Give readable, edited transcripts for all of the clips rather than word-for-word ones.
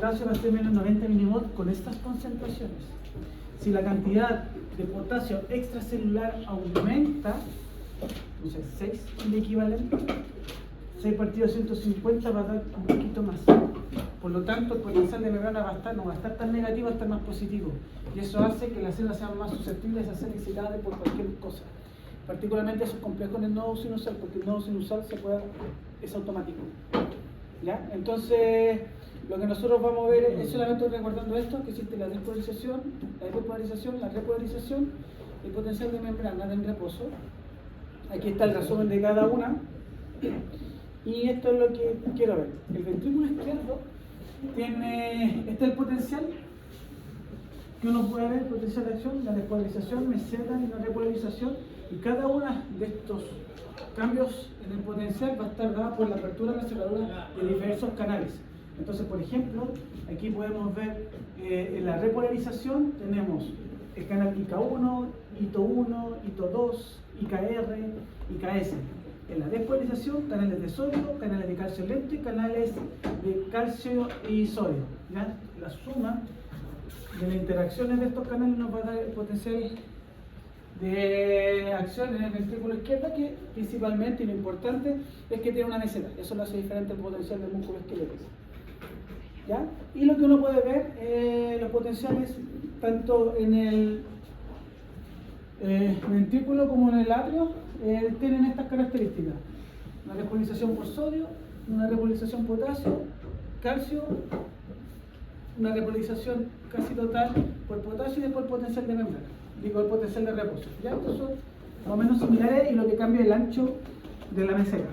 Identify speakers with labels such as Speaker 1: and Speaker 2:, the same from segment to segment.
Speaker 1: potasio va a ser menos 90 milimol con estas concentraciones. Si la cantidad de potasio extracelular aumenta, no sé, 6 de equivalente, 6 partido 150 va a dar un poquito más. Por lo tanto, el potencial de membrana no va a estar tan negativo, va a estar más positivo. Y eso hace que las células sean más susceptibles a ser excitadas por cualquier cosa. Particularmente eso es complejo en el nodo sinusal, porque el nodo sinusal es automático. ¿Ya? Entonces, lo que nosotros vamos a ver es solamente recordando esto, que existe la despolarización, la repolarización, el potencial de membrana en reposo. Aquí está el resumen de cada una. Y esto es lo que quiero ver. El ventrículo izquierdo tiene, este es el potencial que uno puede ver, el potencial de acción, la despolarización, meseta y la repolarización, y cada uno de estos cambios en el potencial va a estar dada por la apertura de la cerradura de diversos canales. Entonces, por ejemplo, aquí podemos ver en la repolarización tenemos el canal IK1, ITO1, ITO2, IKR, IKS. En la despolarización, canales de sodio, canales de calcio lento y canales de calcio y sodio. ¿Ya? La suma de las interacciones de estos canales nos va a dar el potencial de acción en el ventrículo izquierdo, que principalmente y lo importante es que tiene una meseta. Eso lo hace diferente al potencial del músculo esquelético. ¿Ya? Y lo que uno puede ver, los potenciales tanto en el ventrículo como en el atrio tienen estas características: una repolarización por sodio, una repolarización potasio, calcio, una repolarización casi total por potasio y después el potencial de membrana, digo el potencial de reposo. ¿Ya? Estos son más o menos similares y lo que cambia es el ancho de la meseta.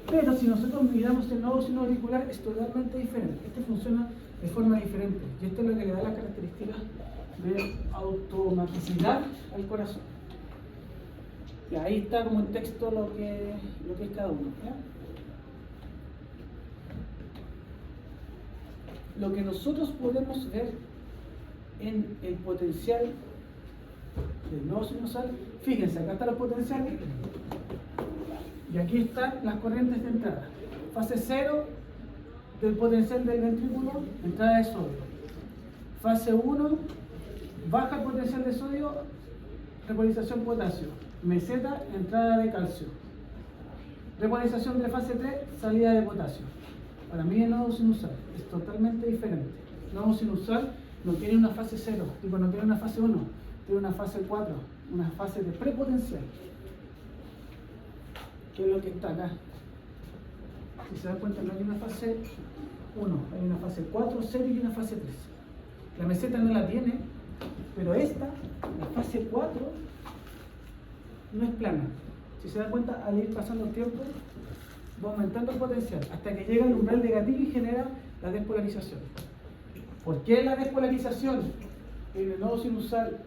Speaker 1: Pero si nosotros miramos el nodo sinoauricular es totalmente diferente. Este funciona de forma diferente y esto es lo que le da las características de automaticidad al corazón. Y ahí está como en texto lo que es cada uno. ¿Ya? Lo que nosotros podemos ver en el potencial del nodo sinusal, fíjense, acá están los potenciales y aquí están las corrientes de entrada. Fase 0 del potencial del ventrículo, entrada de sodio. Fase 1, baja el potencial de sodio, repolarización potasio. Meseta, entrada de calcio. Repolarización de fase 3, salida de potasio. Para mí el nodo sinusal es totalmente diferente. El nodo sinusal no tiene una fase 0, no tiene una fase 1, tiene una fase 4, una fase de prepotencial. ¿Qué es lo que está acá? Si se dan cuenta, no hay una fase 1, hay una fase 4, 0 y una fase 3. La meseta no la tiene, pero esta, la fase 4, no es plana. Si se dan cuenta, al ir pasando el tiempo, va aumentando el potencial hasta que llega al umbral de gatillo y genera la despolarización. ¿Por qué la despolarización en el nodo sinusal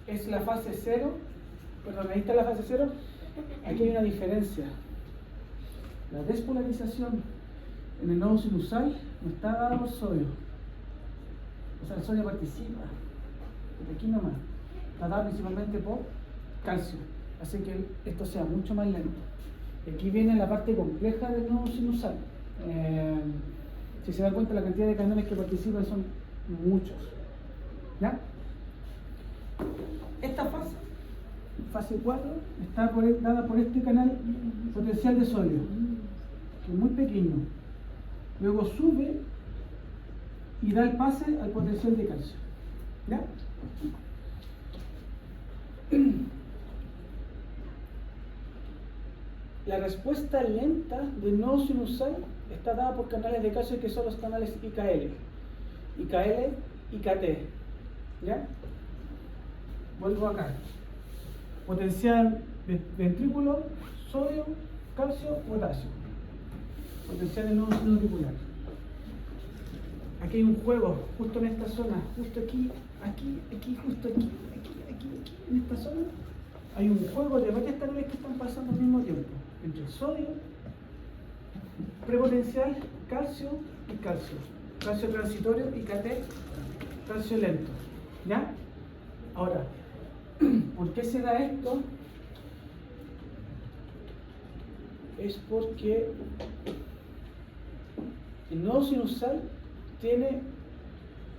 Speaker 1: es la fase 0? Perdón, ahí está la fase 0. Aquí hay una diferencia. La despolarización en el nodo sinusal no está dada por sodio. O sea, el sodio participa. De aquí nomás. Está dada principalmente por calcio. Hace que esto sea mucho más lento. Aquí viene la parte compleja del nodo sinusal. Si se dan cuenta, la cantidad de canales que participan son muchos. ¿Ya? Esta fase 4, está dada por este canal potencial de sodio, que es muy pequeño. Luego sube y da el pase al potencial de calcio. ¿Ya? La respuesta lenta del nodo sinusal está dada por canales de calcio que son los canales IKL, IKT. ¿Ya? Vuelvo acá. Potencial ventrículo, sodio, calcio, potasio. Potencial del nodo sinoauricular. Aquí hay un juego, justo en esta zona, justo aquí, justo aquí, en esta zona. Hay un juego de varias canales que están pasando al mismo tiempo. Entre el sodio, prepotencial, calcio y calcio. Calcio transitorio y KT, calcio lento. ¿Ya? Ahora, ¿por qué se da esto? Es porque El nodo sinusal tiene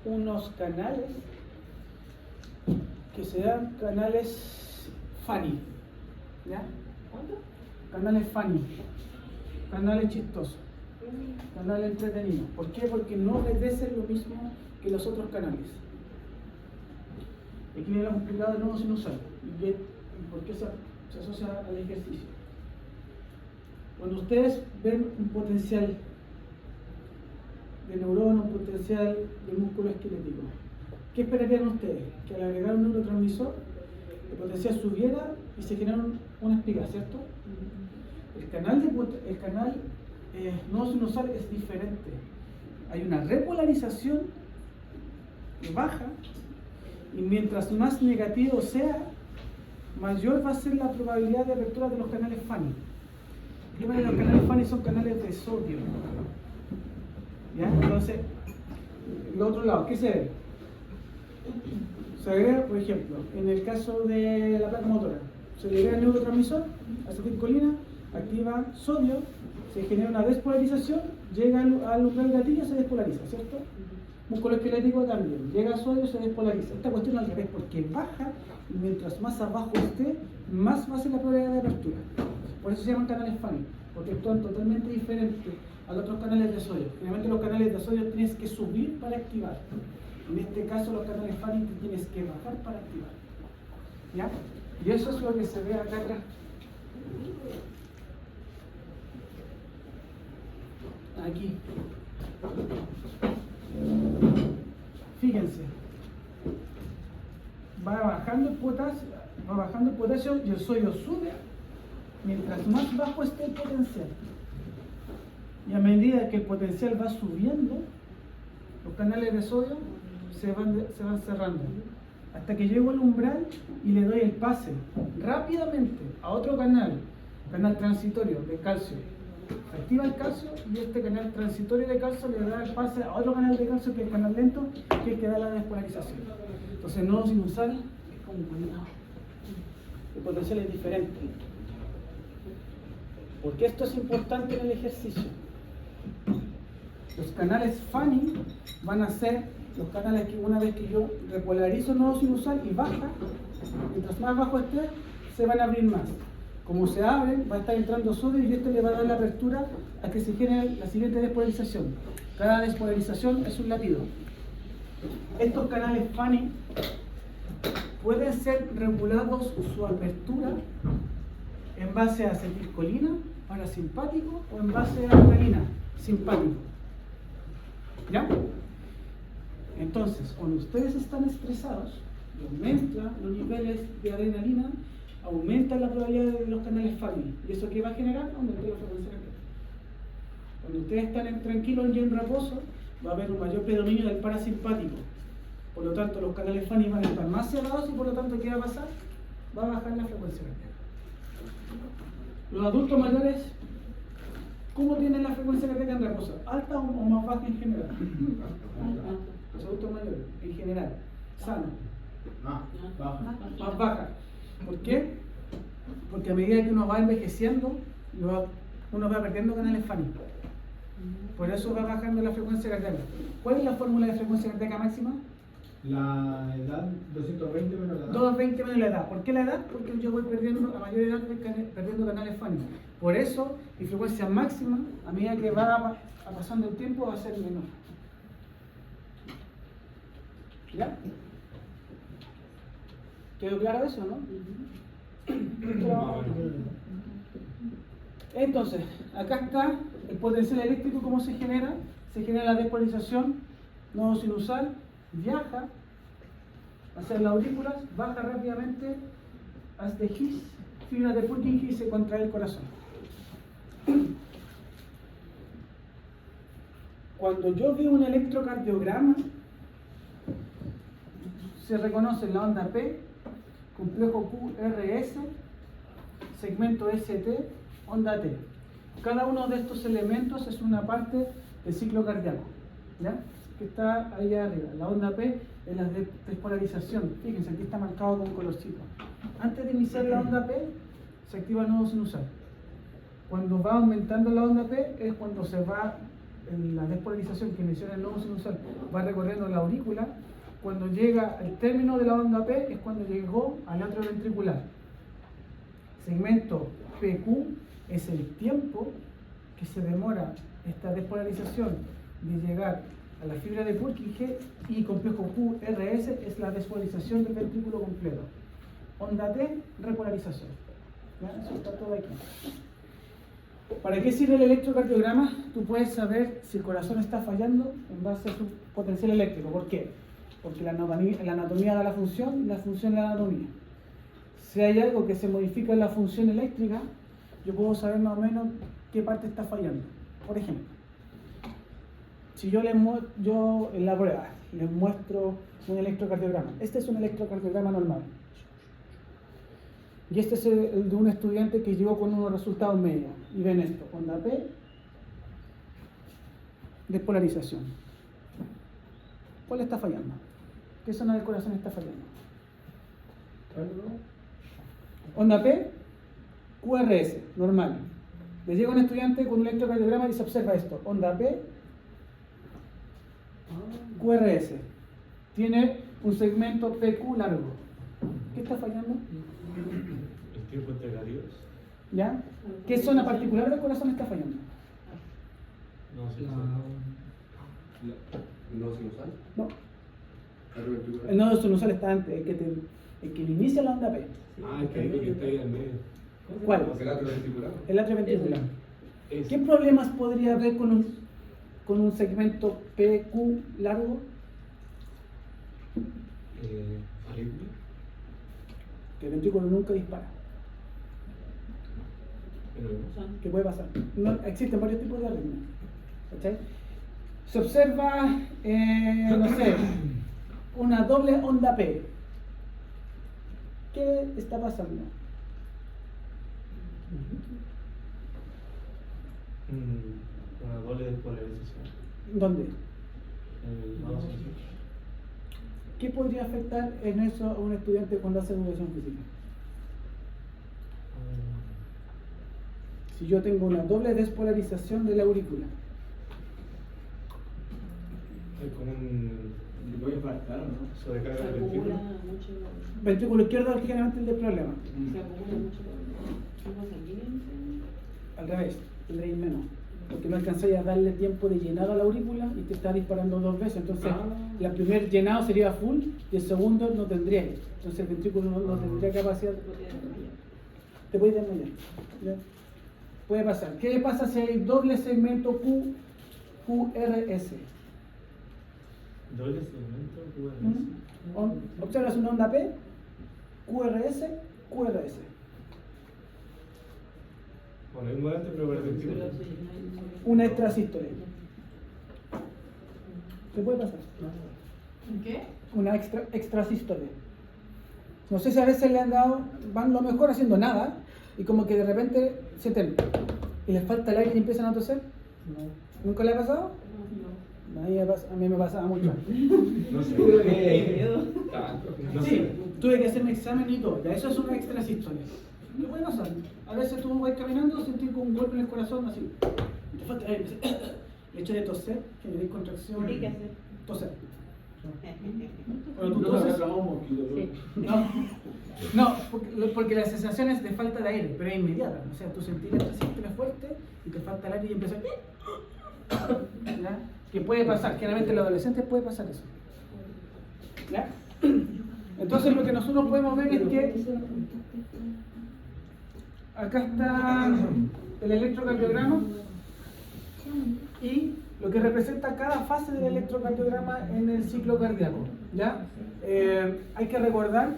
Speaker 1: unos canales que se dan canales funny, ¿ya? Canales funny, canales chistosos, canales entretenidos. ¿Por qué? Porque no obedecen lo mismo que los otros canales. Aquí le hemos explicado el nodo sinusal y por qué se asocia al ejercicio. Cuando ustedes ven un potencial de neurona, un potencial de músculo esquelético, ¿qué esperarían ustedes? Que al agregar un neurotransmisor el potencial subiera y se genera una espiga, ¿cierto? El canal nodo sinusal es diferente. Hay una repolarización que baja y mientras más negativo sea, mayor va a ser la probabilidad de apertura de los canales funny. El problema de los canales funny son canales de sodio. ¿Ya? Entonces, el otro lado, ¿qué se ve? Se agrega, por ejemplo, en el caso de la placa motora, se le agrega el neurotransmisor, acetilcolina, activa sodio, se genera una despolarización, llega al umbral gatillo y se despolariza, ¿cierto? Músculo esquelético también, llega a sodio y se despolariza. Esta cuestión al revés, porque baja y mientras más abajo esté, más va a ser la probabilidad de apertura. Por eso se llaman canales funny, porque actúan totalmente diferente a los otros canales de sodio. Generalmente los canales de sodio tienes que subir para activar. En este caso los canales funny tienes que bajar para activar. ¿Ya? Y eso es lo que se ve acá atrás. Aquí. Fíjense. Va bajando el potasio y el sodio sube mientras más bajo esté el potencial. Y a medida que el potencial va subiendo, los canales de sodio se van cerrando. Hasta que llego al umbral y le doy el pase rápidamente a otro canal transitorio de calcio. Activa el calcio y este canal transitorio de calcio le da el pase a otro canal de calcio que es el canal lento, que es el que da la despolarización. Entonces el nodo sinusal es como el potencial es diferente. Porque esto es importante en el ejercicio. Los canales funny van a ser los canales que una vez que yo repolarizo el nodo sinusal y baja, mientras más bajo esté, se van a abrir más. Como se abren, va a estar entrando sodio y esto le va a dar la apertura a que se genere la siguiente despolarización. Cada despolarización es un latido. Estos canales funny pueden ser regulados su apertura en base a acetilcolina, parasimpático, o en base a adrenalina, simpático. ¿Ya? Entonces, cuando ustedes están estresados, aumentan los niveles de adrenalina, aumenta la probabilidad de los canales funny. ¿Y eso qué va a generar? Aumenta la frecuencia cardíaca. Cuando ustedes están tranquilos y en reposo, va a haber un mayor predominio del parasimpático. Por lo tanto, los canales funny van a estar más cerrados y por lo tanto, ¿qué va a pasar? Va a bajar la frecuencia cardíaca. Los adultos mayores, ¿cómo tienen la frecuencia cardíaca en reposo? ¿Alta o más baja en general? Los adultos mayores, en general, sanos. Más baja. ¿Por qué? Porque a medida que uno va envejeciendo, uno va perdiendo canales funny. Por eso va bajando la frecuencia cardíaca. ¿Cuál es la fórmula de frecuencia cardíaca máxima?
Speaker 2: La edad, 220 menos la edad.
Speaker 1: 220 menos la edad. ¿Por qué la edad? Porque yo voy perdiendo, a mayor edad voy perdiendo canales funny. Por eso, mi frecuencia máxima, a medida que va pasando el tiempo, va a ser menor. ¿Ya? ¿Quedó claro eso, no? Entonces, acá está el potencial eléctrico, ¿cómo se genera? Se genera la despolarización, nodo sinusal, viaja hacia las aurículas, baja rápidamente hasta His, fibras de Purkinje y se contrae el corazón. Cuando yo veo un electrocardiograma, se reconoce la onda P, complejo QRS, segmento ST, onda T. Cada uno de estos elementos es una parte del ciclo cardíaco, ¿ya? Que está ahí arriba. La onda P es la despolarización. Fíjense, aquí está marcado con colorcito. Antes de iniciar la onda P, se activa el nodo sinusal. Cuando va aumentando la onda P es cuando se va la despolarización que menciona el nodo sinusal va recorriendo la aurícula, cuando llega al término de la onda P es cuando llegó al atrio ventricular. Segmento PQ es el tiempo que se demora esta despolarización de llegar a la fibra de Purkinje, y complejo QRS es la despolarización del ventrículo completo. Onda T, repolarización. ¿Ya? Eso está todo aquí. ¿Para qué sirve el electrocardiograma? Tú puedes saber si el corazón está fallando en base a su potencial eléctrico. ¿Por qué? Porque la anatomía da la función y la función da la anatomía. Si hay algo que se modifica en la función eléctrica, yo puedo saber más o menos qué parte está fallando. Por ejemplo, si yo en la prueba les muestro un electrocardiograma. Este es un electrocardiograma normal. Y este es el de un estudiante que llegó con unos resultados medios. Y ven esto, onda P, despolarización. ¿Cuál está fallando? ¿Qué zona del corazón está fallando? Onda P, QRS, normal. Le llega un estudiante con un electrocardiograma y se observa esto. Onda P, QRS. Tiene un segmento PQ largo. ¿Qué está fallando?
Speaker 3: El tiempo entre radios.
Speaker 1: ¿Ya? ¿Qué zona particular del corazón está fallando?
Speaker 3: No sé.
Speaker 4: ¿El nodo sinusal?
Speaker 1: No.
Speaker 4: ¿Atrio ventricular?
Speaker 1: El nodo sinusal está antes, el que le inicia la onda P.
Speaker 3: Ah, el que está ahí al medio.
Speaker 1: ¿Cuál?
Speaker 4: ¿El atrio ventricular?
Speaker 1: El atrio ventricular.
Speaker 3: Ese.
Speaker 1: ¿Qué problemas podría haber con un segmento PQ largo?
Speaker 3: Arritmia.
Speaker 1: Que el ventrículo nunca dispara.
Speaker 3: Pero
Speaker 1: ¿Qué puede pasar? No, existen varios tipos de arritmias. ¿Cachai? Se observa, no sé, una doble onda P. ¿Qué está pasando?
Speaker 3: una doble despolarización.
Speaker 1: ¿Dónde?
Speaker 3: El nodo sinusal.
Speaker 1: ¿Qué podría afectar en eso a un estudiante cuando hace educación física? Si yo tengo una doble despolarización de la aurícula.
Speaker 3: Es como un.
Speaker 2: Le voy a infartar, ¿no?
Speaker 3: Sobrecarga
Speaker 5: Se
Speaker 3: del
Speaker 5: acumula
Speaker 3: ventrículo.
Speaker 5: mucho,
Speaker 1: Ventrículo izquierdo es generalmente el del problema.
Speaker 5: se acumula mucho flujo sanguíneo.
Speaker 1: Al revés, tendréis menos. Porque no alcanzáis a darle tiempo de llenado a la aurícula y te está disparando dos veces. Entonces, el primer llenado sería full y el segundo no tendría. Entonces, el ventrículo no tendría capacidad. Te puedes desmayar. ¿Ya? Puede pasar. ¿Qué pasa si hay doble segmento QRS?
Speaker 3: Doble segmento QRS.
Speaker 1: Observas una onda P, QRS.
Speaker 3: Bueno, es moderante, pero para el ventrículo.
Speaker 1: Una extrasístole. ¿Qué puede pasar?
Speaker 5: ¿Qué?
Speaker 1: Una extrasístole. No sé si a veces le han dado, van lo mejor haciendo nada y como que de repente sienten y les falta el aire y empiezan a toser. No. ¿Nunca le ha pasado? A mí me pasaba mucho.
Speaker 3: No sé. No
Speaker 1: Sí,
Speaker 3: sé.
Speaker 1: tuve que hacer un examen y todo. Ya eso es una extrasístole. ¿Qué puede pasar? A veces tú vas caminando, sentís como un golpe en el corazón, así. Te falta el aire. El hecho de toser, generar contracción.
Speaker 5: ¿Qué hay que hacer?
Speaker 1: Toser. Cuando tú
Speaker 2: No me
Speaker 1: toses,
Speaker 2: habrá un mosquito.
Speaker 1: no, porque la sensación es de falta de aire, pero es inmediata. O sea, tú sentís la extrasístole fuerte y te falta el aire y empiezas. ¿Ya? ¿Qué puede pasar? Generalmente en los adolescentes puede pasar eso. ¿Ya? Entonces lo que nosotros podemos ver es que acá está el electrocardiograma y lo que representa cada fase del electrocardiograma en el ciclo cardíaco. ¿Ya? Hay que recordar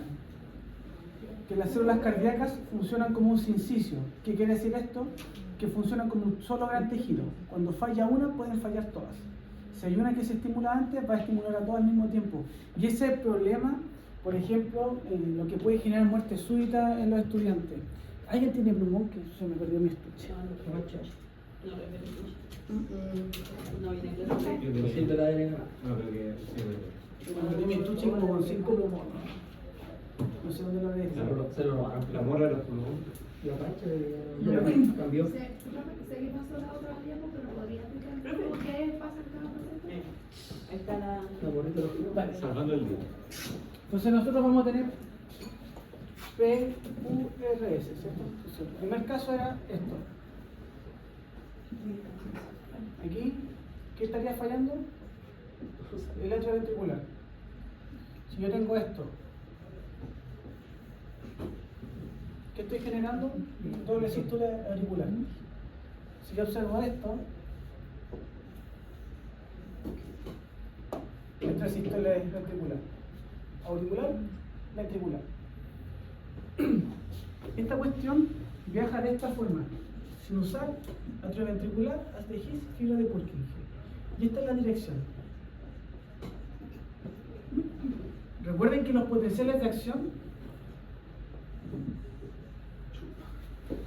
Speaker 1: que las células cardíacas funcionan como un sincicio. ¿Qué quiere decir esto? Que funcionan como un solo gran tejido. Cuando falla una, pueden fallar todas. Si hay una que se estimula antes, va a estimular a todas al mismo tiempo. Y ese es el problema, por ejemplo, lo que puede generar muerte súbita en los estudiantes. ¿Alguien tiene plumón? Que se me perdió mi estuche.
Speaker 5: No viene clase.
Speaker 3: Yo tenía-
Speaker 2: Siento la adrenalina.
Speaker 3: No, creo que sí, pero-
Speaker 1: Me perdí mi estuche como con 5 plumones. No sé dónde lo dejé.
Speaker 2: Se lo robaron.
Speaker 3: La morra de los pulmones.
Speaker 2: La parte
Speaker 4: Cambió.
Speaker 6: Sé que pasó la otra tiempo, pero podría explicar qué pasa en cada proceso.
Speaker 5: Ahí está la.
Speaker 1: Vale.
Speaker 3: Salvando el día.
Speaker 1: Entonces nosotros vamos a tener PQRS, ¿cierto? Entonces, el primer caso era esto. Aquí, ¿qué estaría fallando? El atrioventricular. Si yo tengo esto, ¿qué estoy generando? Doble sístole auricular. Si yo observo esto, entre sístole ventricular. Auricular, ventricular. Esta cuestión viaja de esta forma: sinusal, atrioventricular, hasta His, fibra de Purkinje. Y esta es la dirección. Recuerden que los potenciales de acción,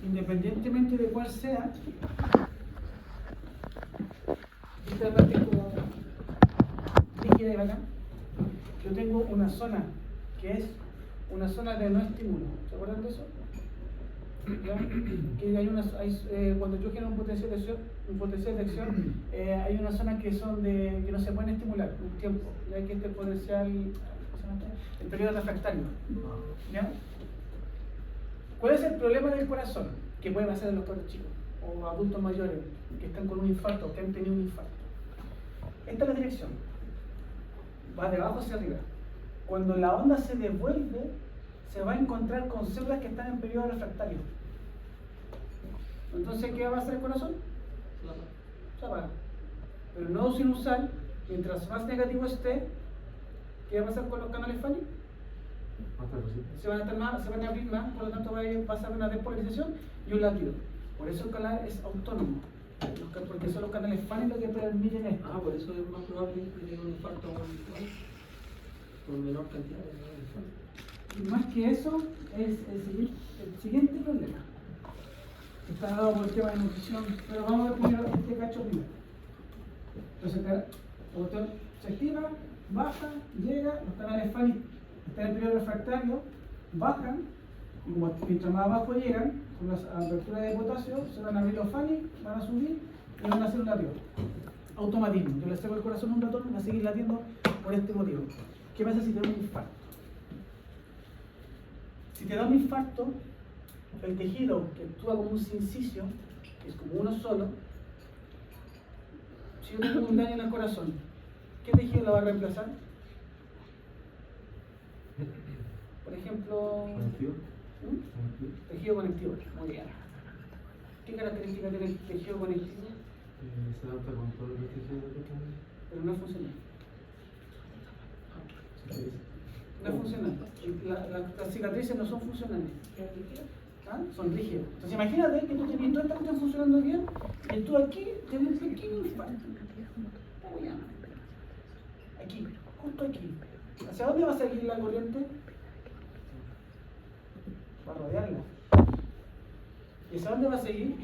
Speaker 1: independientemente de cuál sea, esta parte es como rígida y bacán. Yo tengo una zona que es una zona de no estímulo. ¿Se acuerdan de eso? ¿Ya? Que cuando yo genero un potencial de acción, hay unas zonas que no se pueden estimular un tiempo, ya que este potencial, el periodo refractario. ¿Ya? ¿Cuál es el problema del corazón? Que puede pasar en los cabros chicos o adultos mayores que están con un infarto o que han tenido un infarto. Esta es la dirección. Va de abajo hacia arriba. Cuando la onda se devuelve, se va a encontrar con células que están en periodo refractario. Entonces, ¿qué va a hacer el corazón? Se apaga. Pero el nodo sinusal, mientras más negativo esté, ¿qué va a pasar con los canales Fanny? Se van a abrir más, por lo tanto va a pasar una despolarización y un latido. Por eso el canal es autónomo, porque son los canales Fanny los que permiten esto.
Speaker 5: Ah, por eso es más probable que tenga un infarto con menor cantidad de infarto.
Speaker 1: Y más que eso, es el siguiente problema. Está dado por el tema de nutrición, pero vamos a ver primero este cacho primero. Entonces, la cuestión se activa, baja, llega, los canales Fanny están en periodo refractario, bajan, y como mientras más abajo llegan, con las aperturas de potasio, se van a abrir los Fanny, van a subir y van a hacer un latido. Automatismo. Yo le saco el corazón a un ratón y va a seguir latiendo por este motivo. ¿Qué pasa si te da un infarto? Si te da un infarto, el tejido que actúa como un sincicio, que es como uno solo, si yo tengo un daño en el corazón, ¿qué tejido lo va a reemplazar? Por ejemplo, tejido conectivo. Muy bien. ¿Qué característica tiene el tejido conectivo?
Speaker 3: Se adapta con todos los tejidos que tiene.
Speaker 1: Pero no es funcional. No es funcional. Las cicatrices no son funcionales. ¿Ah? Son rígidas. Entonces imagínate que tú tenías toda esta cuestión funcionando bien y tú aquí tienes un pequeño infarto. Aquí, justo aquí. ¿Hacia dónde va a seguir la corriente? Va a rodearla. ¿Y hacia dónde va a seguir?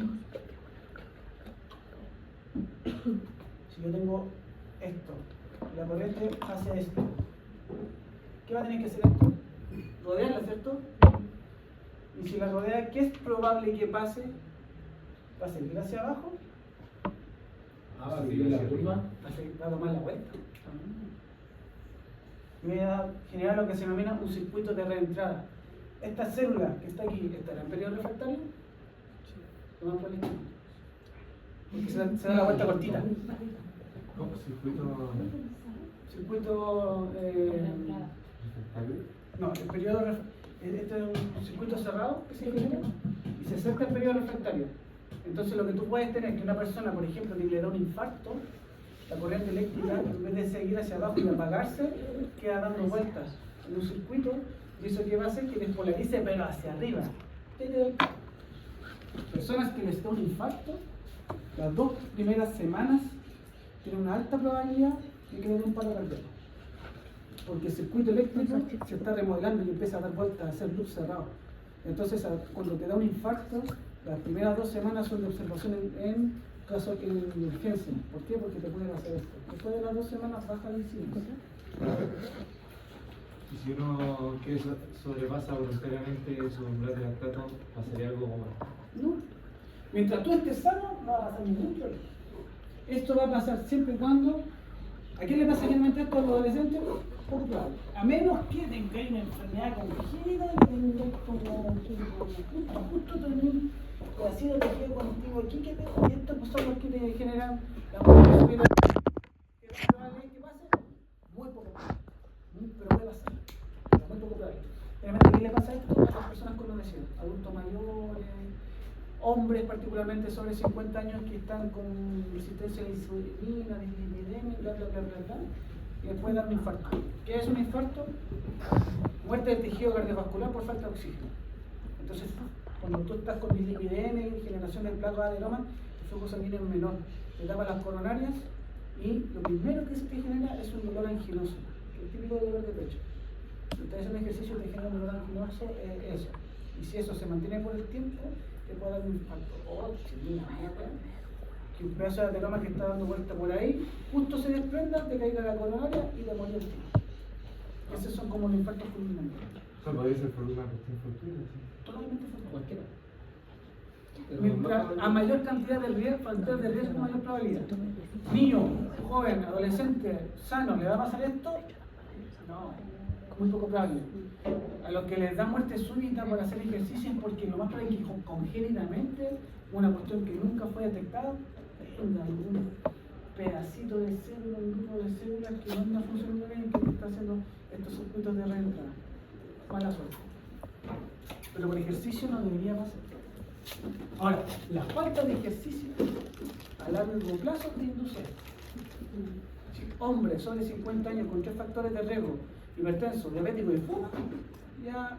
Speaker 1: Si yo tengo esto, la corriente hace esto, ¿qué va a tener que hacer esto? Rodearla, ¿cierto? Y si la rodea, ¿qué es probable que pase? ¿Va a seguir hacia abajo?
Speaker 2: va a seguir la curva.
Speaker 1: Va a tomar la vuelta. Y voy a generar lo que se denomina un circuito de reentrada. Esta célula que está aquí, ¿estará en periodo refractario? No más por el izquierdo. Porque se da la vuelta cortita. Circuito. No, el periodo. Este es un circuito cerrado que se genera y se acerca el periodo refractario. Entonces, lo que tú puedes tener es que una persona, por ejemplo, que le da un infarto, la corriente eléctrica, en vez de seguir hacia abajo y apagarse, queda dando vueltas en un circuito, y eso que va a hacer que despolarice, pero hacia arriba. Personas que les da un infarto, las 2 primeras semanas tienen una alta probabilidad de que le dé un paro cardíaco. Porque el circuito eléctrico se está remodelando y empieza a dar vueltas, a hacer loop cerrado. Entonces, cuando te da un infarto, las primeras 2 semanas son de observación en caso de urgencia. ¿Por qué? Porque te pueden hacer esto. Después de las 2 semanas baja la incidencia.
Speaker 3: Y si uno que sobrepasa voluntariamente su umbral de lactato, pasaría algo como...
Speaker 1: No. Mientras tú estés sano, no va a pasar ningún problema. Esto va a pasar siempre y cuando. ¿A quién le pasa generalmente esto a los adolescentes? Poco probable. A menos que tengáis una enfermedad congénita que tengáis como justo tener pedacito de tejido conectivo aquí que y estos pues son los que te generan la probabilidad que es probable que pase. Muy poco probable. Pero puede pasar. Pero muy poco probable. Realmente, ¿qué le pasa a esto? A las personas con obesidad, adultos mayores, hombres particularmente sobre 50 años que están con resistencia a la insulina, dislipidemia, bla, bla, bla, bla, bla, y después dan un infarto. ¿Qué es un infarto? Muerte del tejido cardiovascular por falta de oxígeno. Entonces, cuando tú estás con dislipidemia y generación del plato de aderoma, el flujo sanguíneo es menor, te tapa las coronarias y lo primero que se te genera es un dolor anginoso, que es el típico dolor de pecho. Si ustedes hacen ejercicio te genera un dolor anginoso, eso. Y si eso se mantiene por el tiempo, te puede dar un infarto. O si una que un pedazo de ateroma que está dando vuelta por ahí, justo se desprenda, te caiga la coronaria y te muere el tiro. Esos son como los infartos fulminantes.
Speaker 3: Eso podría ser por una cuestión fortuita, sí.
Speaker 1: Totalmente fortuito.
Speaker 5: Cualquiera.
Speaker 1: Mientras a mayor cantidad de riesgo, factor de riesgo, mayor probabilidad. Niño, joven, adolescente, sano, ¿le va a pasar esto? No, muy poco probable. A los que les da muerte súbita por hacer ejercicio es porque lo más probable es que congénitamente una cuestión que nunca fue detectada tenga algún pedacito de célula, un grupo de células que no está funcionando bien y que está haciendo estos circuitos de reentrada. Mala suerte. Pero por ejercicio no debería pasar. Ahora, la falta de ejercicio a largo plazo te induce. Si hombre sobre 50 años con 3 factores de riesgo, hipertenso, diabético y fuga, ya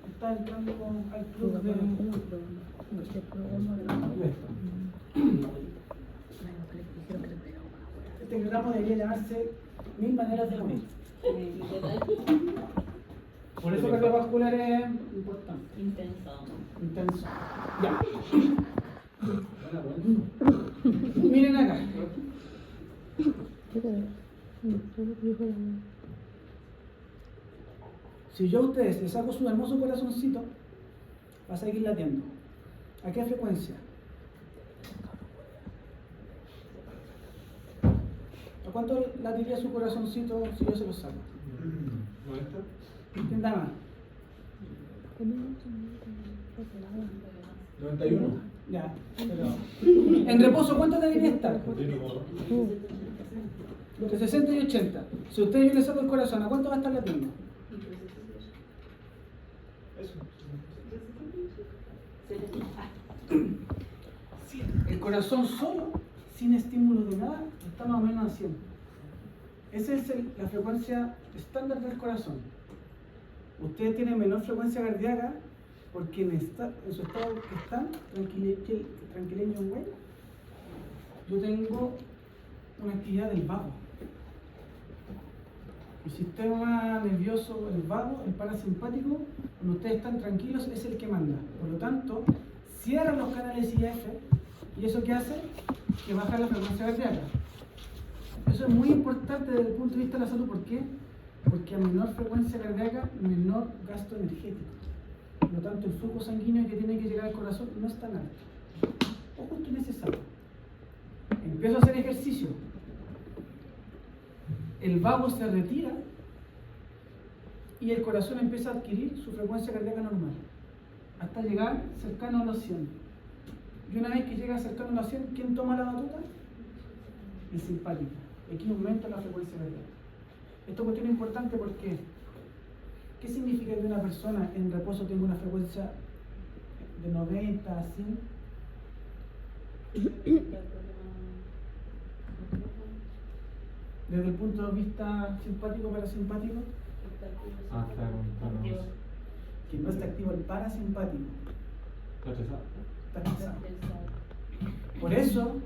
Speaker 1: está entrando al club de... Este programa debería llamarse 1000 maneras de morir. Por eso cardiovascular es importante. Intenso. Ya. Miren acá. Si yo a ustedes les saco su hermoso corazoncito, va a seguir latiendo. ¿A qué frecuencia? ¿A cuánto latiría su corazoncito si yo se lo saco?
Speaker 3: 90.
Speaker 1: ¿Quién da más?
Speaker 2: 91.
Speaker 1: Ya, pero... En reposo, ¿cuánto debería estar? De 60 y 80. Si usted yo le saco el corazón, ¿a cuánto va a estar latiendo?
Speaker 3: Eso.
Speaker 1: El corazón solo, sin estímulo de nada, está más o menos a 100. Esa es la frecuencia estándar del corazón. Ustedes tienen menor frecuencia cardíaca porque en su estado que están, tranquileño güey, yo tengo una actividad del vago. El sistema nervioso, el vago, el parasimpático, cuando ustedes están tranquilos, es el que manda. Por lo tanto, cierran los canales IF y eso que hace que baja la frecuencia cardíaca. Eso es muy importante desde el punto de vista de la salud. ¿Por qué? Porque a menor frecuencia cardíaca, menor gasto energético. Por lo tanto, el flujo sanguíneo que tiene que llegar al corazón no es tan alto. O justo necesario. Empiezo a hacer ejercicio. El vago se retira y el corazón empieza a adquirir su frecuencia cardíaca normal hasta llegar cercano a los 100. Y una vez que llega cercano a los 100, ¿quién toma la batuta? El simpático. Aquí aumenta la frecuencia cardíaca. Esta cuestión es importante porque ¿qué significa que una persona en reposo tenga una frecuencia de 90 a 100? Desde el punto de vista simpático, parasimpático, que no está activo el parasimpático. Está cansado. Por eso,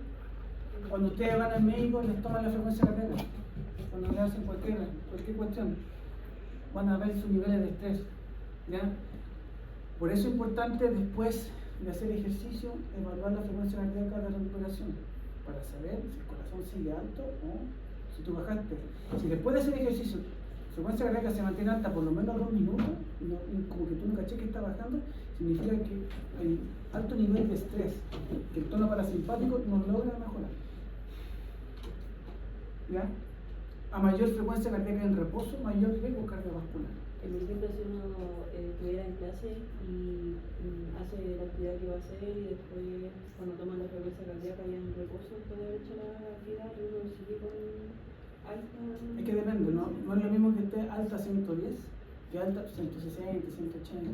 Speaker 1: cuando ustedes van al médico, les toman la frecuencia cardíaca. Cuando le hacen cualquier cuestión, van a ver sus niveles de estrés. ¿Ya? Por eso es importante, después de hacer ejercicio, evaluar la frecuencia cardíaca de recuperación, para saber si el corazón sigue alto o si tú bajaste. Si después de hacer ejercicio frecuencia cardíaca se mantiene alta por lo menos 2 minutos, como que tú no caché que está bajando, significa que hay alto nivel de estrés, que el tono parasimpático no logra mejorar. ¿Ya? A mayor frecuencia cardíaca en reposo, mayor riesgo cardiovascular.
Speaker 7: En ejemplo, si uno estuviera en clase y hace la actividad que va a hacer y después cuando toma la frecuencia cardíaca y en reposo puede haber hecho la actividad, pero uno sigue con alta.
Speaker 1: Es que depende, ¿no? No es lo mismo que esté alta 110 que alta 160, 180.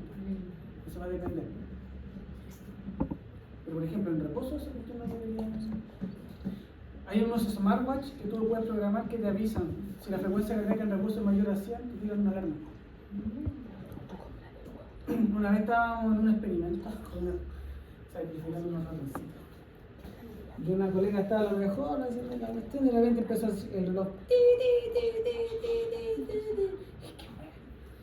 Speaker 1: Eso va a depender. Pero por ejemplo, en reposo, esa cuestión no debería. Hay unos smartwatch que tú puedes programar que te avisan si la frecuencia cardíaca en reposo es mayor a 100, te tiran una alarma. Una vez estábamos en un experimento sacrificando unos ratoncitos. Y una colega estaba a lo mejor haciendo la cuestión y de repente empezó el reloj.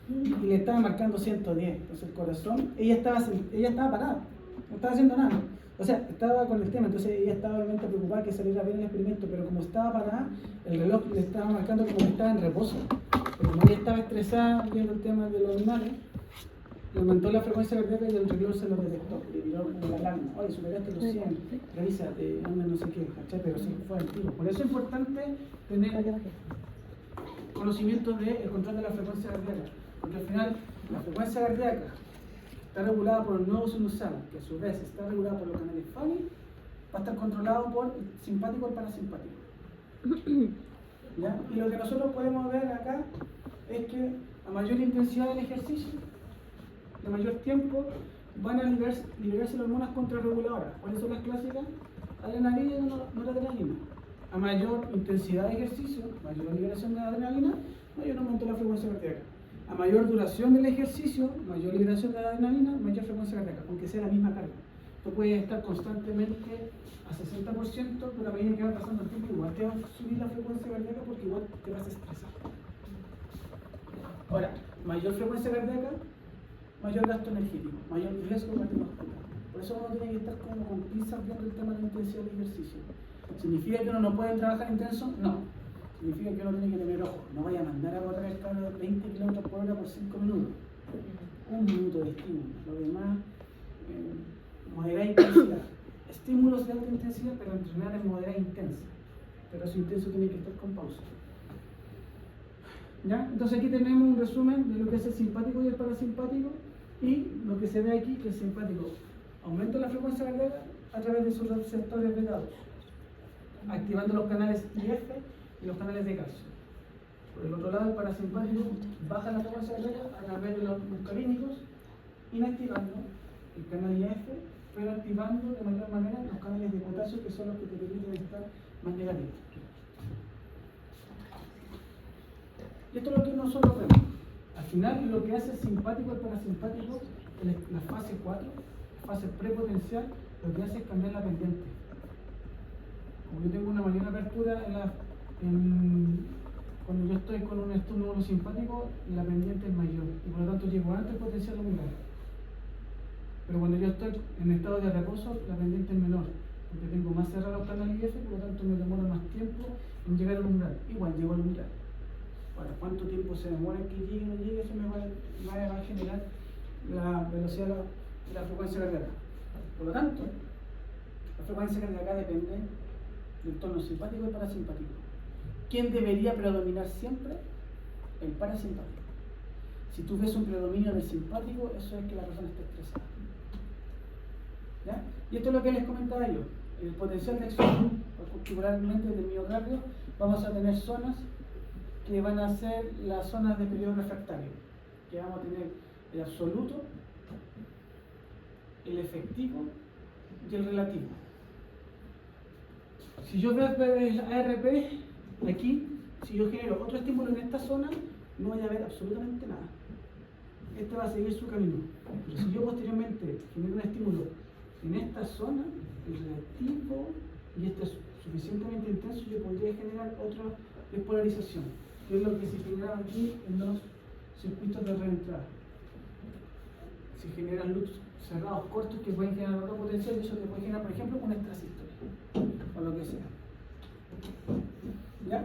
Speaker 1: Y le estaba marcando 110. Entonces el corazón, ella estaba parada, no estaba haciendo nada. O sea, estaba con el tema, entonces ella estaba obviamente preocupada que saliera bien el experimento, pero como estaba parada, el reloj le estaba marcando como que estaba en reposo. Pero como ella estaba estresada viendo el tema de los animales, le aumentó la frecuencia cardíaca y el reloj se lo detectó. Le tiró como la alarma. Oye, superaste los 100, revísate, no sé qué, ¿cachai? Pero sí fue antiguo. Por eso es importante tener conocimiento del control de la frecuencia cardíaca. Porque al final, la frecuencia cardíaca está regulada por el nodo sinusal, que a su vez está regulada por los canales Fani, va a estar controlado por el simpático y el parasimpático. ¿Ya? Y lo que nosotros podemos ver acá es que a mayor intensidad del ejercicio, de mayor tiempo, van a liberarse las hormonas contrarreguladoras. ¿Cuáles son las clásicas? Adrenalina y noradrenalina. A mayor intensidad de ejercicio, mayor liberación de adrenalina, mayor aumento de la frecuencia cardíaca. A mayor duración del ejercicio, mayor liberación de adrenalina, mayor frecuencia cardíaca, aunque sea la misma carga. Tú puedes estar constantemente a 60%, pero a medida que va pasando el tiempo, igual te va a subir la frecuencia cardíaca porque igual te vas a estresar. Ahora, mayor frecuencia cardíaca, mayor gasto energético, mayor riesgo cardiovascular. Por eso uno tiene que estar como con pinzas viendo el tema de la intensidad del ejercicio. ¿Significa que uno no puede trabajar intenso? No. Significa que uno tiene que tener ojo. No vaya a mandar a correr el carro de 20 km por hora por 5 minutos. 1 minuto de estímulo. Lo demás, moderada intensidad. Estímulos de alta intensidad, pero entrenar en moderada intensa. Pero eso intenso tiene que estar con pausa. ¿Ya? Entonces aquí tenemos un resumen de lo que es el simpático y el parasimpático. Y lo que se ve aquí, que el simpático aumenta la frecuencia cardíaca a través de sus receptores beta 2, activando los canales IF y los canales de calcio. Por el otro lado, el parasimpático baja la frecuencia cardíaca a través de los muscarínicos, inactivando el canal IF, pero activando de mayor manera los canales de potasio, que son los que te permiten estar más negativos. Y esto es lo que nosotros vemos. Al final, lo que hace el simpático y el parasimpático en la fase 4, la fase prepotencial, lo que hace es cambiar la pendiente. Como yo tengo una mayor apertura cuando yo estoy con un estímulo simpático, la pendiente es mayor y por lo tanto llego antes al potencial umbral. Pero cuando yo estoy en estado de reposo, la pendiente es menor, porque tengo más cerrados los canales IF, por lo tanto me demora más tiempo en llegar al umbral. Igual llego al umbral. Ahora, ¿cuánto tiempo se demora en que llegue o no llegue? Eso me va a generar la velocidad de la frecuencia cardíaca. Por lo tanto, la frecuencia cardíaca depende del tono simpático y parasimpático. ¿Quién debería predominar siempre? El parasimpático. Si tú ves un predominio del simpático, eso es que la persona está estresada. ¿Ya? Y esto es lo que les comentaba yo. El potencial de acción, particularmente del miocardio, vamos a tener zonas que van a ser las zonas de periodo refractario, que vamos a tener el absoluto, el efectivo y el relativo. Si yo veo el ARP aquí, si yo genero otro estímulo en esta zona, no voy a ver absolutamente nada. Este va a seguir su camino. Pero si yo posteriormente genero un estímulo en esta zona, el relativo, y este es suficientemente intenso, yo podría generar otra despolarización, que es lo que se genera aquí en los circuitos de reentrada. Se generan loops cerrados cortos que pueden generar otro potencial, y eso te puede generar, por ejemplo, una extrasístole o lo que sea. ¿Ya?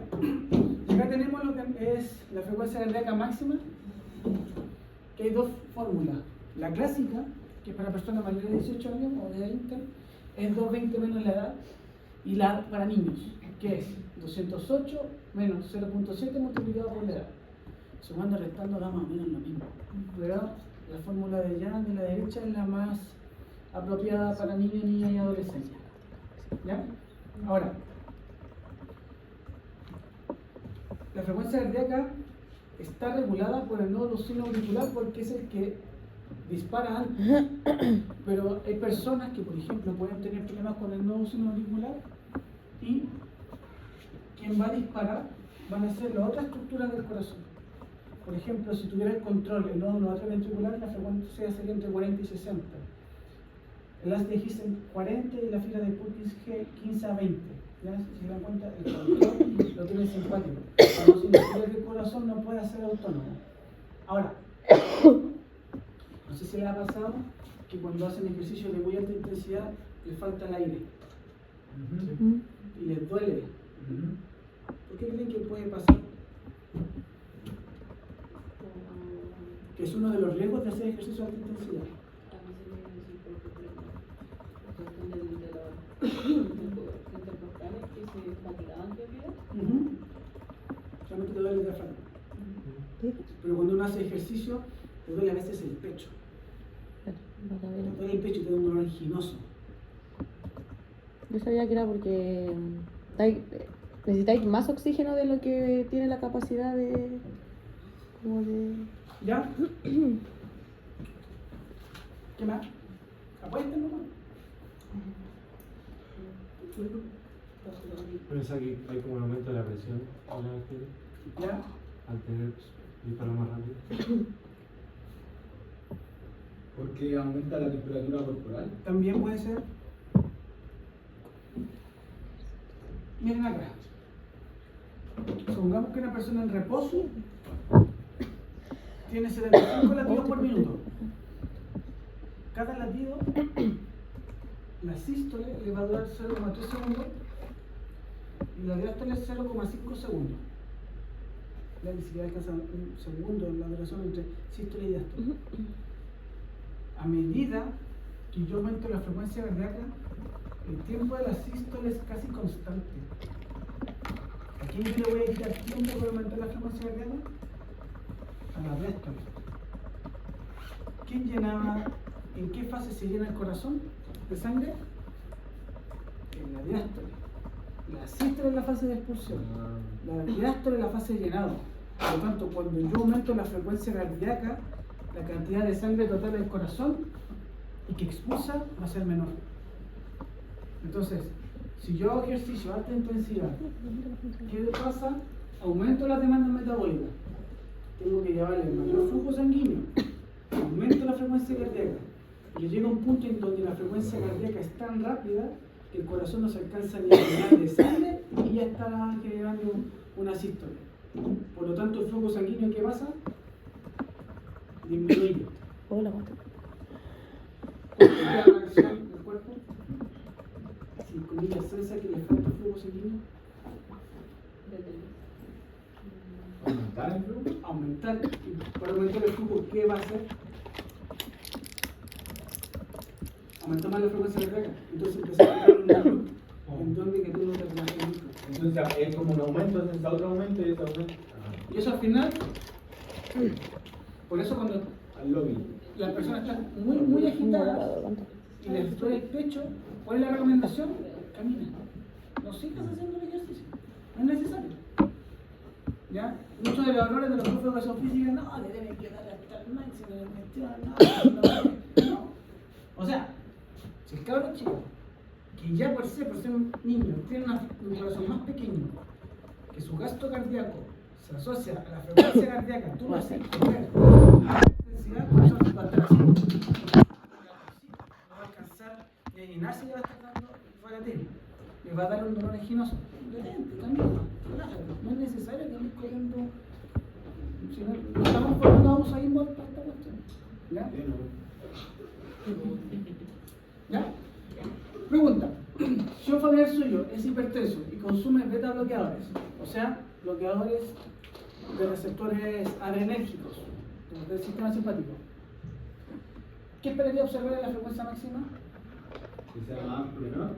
Speaker 1: Y acá tenemos lo que es la frecuencia cardíaca máxima, que hay dos fórmulas. La clásica, que es para personas mayores de 18 años o de 20, es 220 menos la edad, y la para niños, que es 208 menos 0.7 multiplicado por la edad. Sumando y restando da más o menos lo mismo. Pero la fórmula de Young de la derecha es la más apropiada para niños, niñas y adolescentes. ¿Ya? Ahora, la frecuencia cardíaca está regulada por el nodo lucino auricular porque es el que dispara antes. Pero hay personas que, por ejemplo, pueden tener problemas con el nodo lucino auricular y quien va a disparar van a ser las otras estructuras del corazón. Por ejemplo, si tuviera el control el nodo atrioventricular, la frecuencia sería entre 40 y 60. El haz de His en 40 y la fila de Purkinje 15 a 20. ¿Ya? Si se dan cuenta, el control lo tiene simpático. Cuando significa que el corazón no puede ser autónomo. Ahora, no sé si les ha pasado que cuando hacen ejercicios de muy alta intensidad les falta el aire y les duele. ¿Por qué creen que puede pasar? Que es uno de los riesgos de hacer ejercicio de alta intensidad.
Speaker 7: Que se fatigaban de vida.
Speaker 1: Solamente te duele el diafragma. Pero cuando uno hace ejercicio, te duele a veces el pecho. Te duele el pecho y te da un dolor anginoso.
Speaker 8: Yo sabía que era porque necesitáis más oxígeno de lo que tiene la capacidad de... como de...
Speaker 1: ¿Ya? ¿Qué más? Apuesten nomás.
Speaker 3: Piensa que hay como un aumento de la presión en la arteria
Speaker 1: ¿Ya?
Speaker 3: al tener disparo más rápido.
Speaker 2: Porque aumenta la temperatura corporal.
Speaker 1: También puede ser. Miren acá. Supongamos que una persona en reposo tiene 75 latidos por minuto. Cada latido, la sístole le va a durar 0,3 segundos y la diástole 0,5 segundos. Ya ni siquiera alcanza un segundo la duración entre sístole y diástole. A medida que yo aumento la frecuencia cardíaca, el tiempo de la sístole es casi constante. ¿A quién yo le voy a quitar tiempo para aumentar la frecuencia cardíaca? A la diástole. ¿Quién llenaba? ¿En qué fase se llena el corazón de sangre? En la diástole. La sístole es la fase de expulsión. La diástole es la fase de llenado. Por lo tanto, cuando yo aumento la frecuencia cardíaca, la cantidad de sangre total del corazón y que expulsa va a ser menor. Entonces, si yo hago ejercicio a alta intensidad, ¿qué pasa? Aumento las demandas metabólicas. Tengo que llevarle mayor flujo sanguíneo, aumento la frecuencia cardíaca y llega un punto en donde la frecuencia cardíaca es tan rápida que el corazón no se alcanza ni a llenar de sangre y ya está generando una sístole. Por lo tanto, el flujo sanguíneo, ¿qué pasa? Disminuye.
Speaker 8: Hola, guata.
Speaker 1: ¿Cuál es la reacción del cuerpo? Si comillas sensa que le falta flujo sanguíneo,
Speaker 2: Aumentar el flujo.
Speaker 1: aumentar. Y para aumentar el flujo, ¿qué va a hacer? Aumentar más la frecuencia cardíaca. Entonces empezar a entrar en un loop en donde que tú no te relacionas nunca.
Speaker 2: Entonces es como un aumento, entonces otro aumento y ese aumento.
Speaker 1: Y eso al final, por eso cuando
Speaker 2: Al lobby.
Speaker 1: las personas están muy agitadas y les duele el pecho, ¿cuál es la recomendación? Camina. No sigas haciendo el ejercicio. No es necesario. ¿Ya? Muchos de los errores de los profes de educación física, no, le deben quedar hasta el máximo, no. O sea, si el cabrón chico, que ya por ser un niño, tiene un corazón más pequeño, que su gasto cardíaco se asocia a la frecuencia cardíaca, tú lo haces correr a la intensidad, por eso va a estar así. No va a alcanzar ni a llenarse y va a estar dando fuera de ti. Le va a dar un dolor anginoso. Detente, camina, relájate. No es necesario que andes corriendo. Si no estamos formando a Usain Bolt para esta cuestión. ¿Ya? ¿Ya? Pregunta. Si un familiar suyo es hipertenso y con consume beta bloqueadores, o sea, bloqueadores de receptores adrenérgicos del sistema simpático. ¿Qué esperaría observar en la frecuencia máxima?
Speaker 2: Que sea más menor.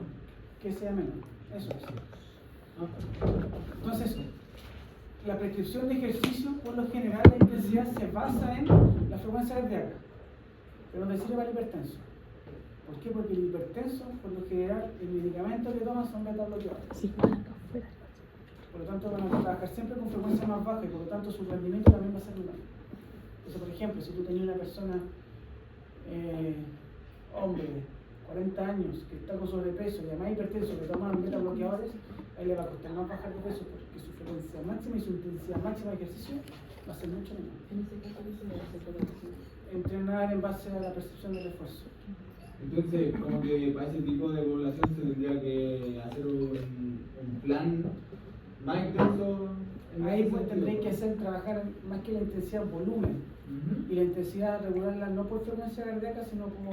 Speaker 1: Que sea menor. Eso es. Entonces, la prescripción de ejercicio, por lo general, la intensidad se basa en la frecuencia cardíaca, pero no te sirve para el hipertenso. ¿Por qué? Porque el hipertenso, por lo general, el medicamento que toma son beta bloqueadores.
Speaker 8: Sí, acá afuera.
Speaker 1: Por lo tanto, van a trabajar siempre con frecuencia más baja y por lo tanto su rendimiento también va a ser menor. Entonces, por ejemplo, si tú tenías una persona, hombre, 40 años, que está con sobrepeso y además hipertenso, que toma beta bloqueadores, a él le va a costar más bajar de peso porque su frecuencia máxima y su intensidad máxima de ejercicio va a ser mucho menor.
Speaker 7: En ese caso no se le hace corrección.
Speaker 1: Entrenar en base a la percepción del esfuerzo.
Speaker 2: Entonces, como que para ese tipo de población se tendría que hacer un plan más intenso.
Speaker 1: Ahí pues tendréis que hacer trabajar más que la intensidad volumen y la intensidad regularla no por frecuencia cardíaca sino como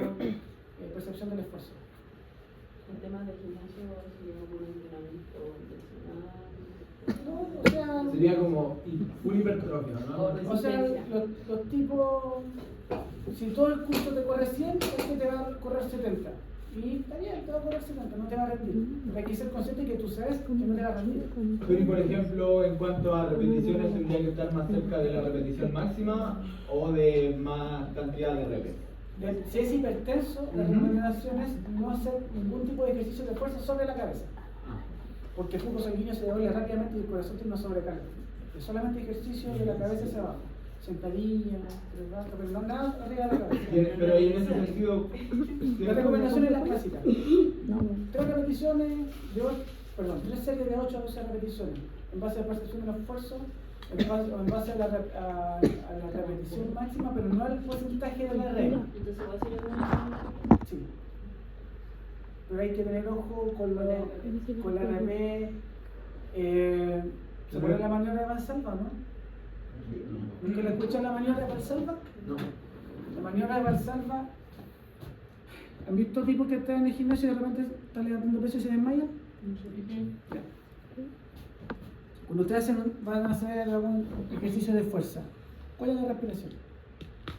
Speaker 1: percepción del esfuerzo.
Speaker 7: El tema del gimnasio sería como un entrenamiento intencional.
Speaker 1: No, o sea,
Speaker 2: Sería como full hipertrofia, ¿no?
Speaker 1: o sea los tipos, si todo el curso te corre 100, este te va a correr 70. Y está bien, te va a correr 70, no te va a rendir. Pero hay que ser consciente que tú sabes que no te va a rendir.
Speaker 2: Pero y por ejemplo, en cuanto a repeticiones, tendría que estar más cerca de la repetición máxima o de más cantidad de reps.
Speaker 1: Si es hipertenso, la recomendación es no hacer ningún tipo de ejercicio de fuerza sobre la cabeza. Porque el flujo sanguíneo se devuelve rápidamente y el corazón tiene una sobrecarga. Es solamente ejercicio de la cabeza hacia abajo. Sentadilla, pero no nada arriba de la cabeza.
Speaker 2: Pero ahí en ese sentido,
Speaker 1: La recomendación es la clásica.
Speaker 8: No,
Speaker 1: 3 repeticiones de 3 series de 8 a 12 repeticiones. En base a la percepción del esfuerzo, en base a la repetición máxima, pero no al porcentaje de la regla.
Speaker 7: Entonces va a ser un
Speaker 1: Sí. Pero hay que tener ojo con la RP. ¿Se acuerdan la maniobra de Valsalva, no? ¿Nunca le escuchan la maniobra de Valsalva?
Speaker 2: No.
Speaker 1: La maniobra de Valsalva. ¿Han visto tipos que están en el gimnasio y de repente están levantando peso y se desmayan? Ya. Cuando ustedes van a hacer algún ejercicio de fuerza, ¿cuál es la respiración?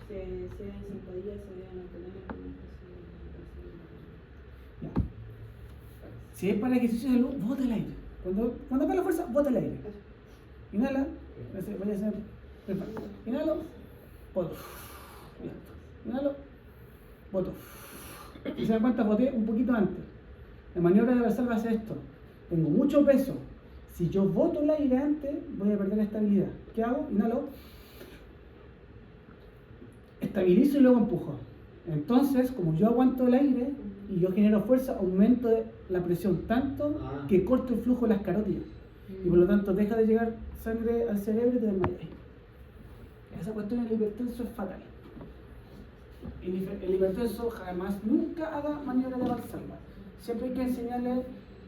Speaker 7: sea en sentadilla, sea en abdomen,
Speaker 1: Ya. Si es para ejercicio de luz, bota el aire. Cuando haga la fuerza, bota el aire. Inhala, voy a hacer. Inhalo, boto. Inhalo, boto. Si se dan cuenta, boté un poquito antes. La maniobra de Valsalva hace esto. Tengo mucho peso. Si yo boto el aire antes, voy a perder estabilidad. ¿Qué hago? Inhalo. Estabilizo y luego empujo. Entonces, como yo aguanto el aire y yo genero fuerza, aumento la presión tanto que corto el flujo de las carótidas. Y por lo tanto deja de llegar sangre al cerebro y te desmayas. Esa cuestión del hipertenso es fatal. El hipertenso jamás, nunca haga maniobra de Valsalva. Siempre hay que enseñarle,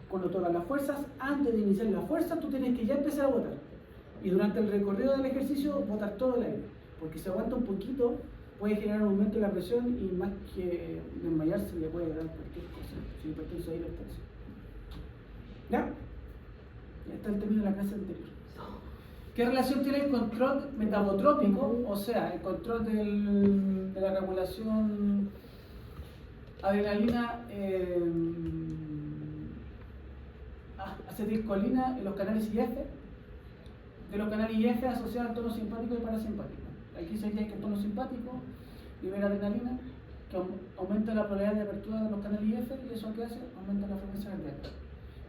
Speaker 1: cuando todas las fuerzas, antes de iniciar la fuerza, tú tienes que ya empezar a botar. Y durante el recorrido del ejercicio, botar todo el aire. Porque si aguanta un poquito, puede generar un aumento de la presión y más que desmayarse le puede dar cualquier cosa. Si hipertenso es hipertenso. ¿Ya? Ya está el término de la clase anterior. ¿Qué relación tiene el control metabotrópico? O sea, el control de la regulación adrenalina, acetilcolina en los canales IF, de los canales IF asociados al tono simpático y parasimpático. Aquí se dice que el tono simpático libera adrenalina, que aumenta la probabilidad de apertura de los canales IF y eso que hace, aumenta la frecuencia cardíaca.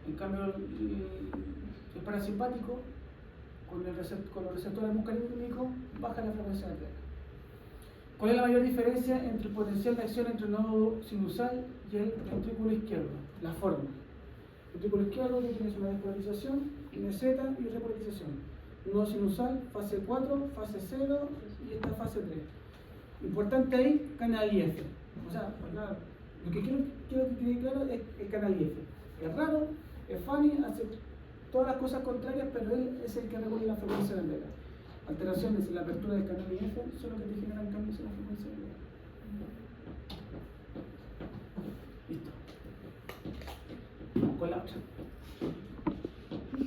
Speaker 1: En cambio, el parasimpático, con los receptores muscarínicos, baja la frecuencia cardíaca. ¿Cuál es la mayor diferencia entre el potencial de acción entre el nodo sinusal y el ventrículo izquierdo? La forma. El ventrículo izquierdo tiene una despolarización, meseta y repolarización. Nodo sinusal, fase 4, fase 0 y esta fase 3. Importante ahí, canal IF. O sea, lo que quiero que quede claro es el canal IF. Es raro, es funny, hace todas las cosas contrarias, pero él es el que regula la frecuencia cardíaca. Alteraciones en la apertura del canal IF son los que te generan cambios en la frecuencia cardíaca. Listo. Vamos con la otra.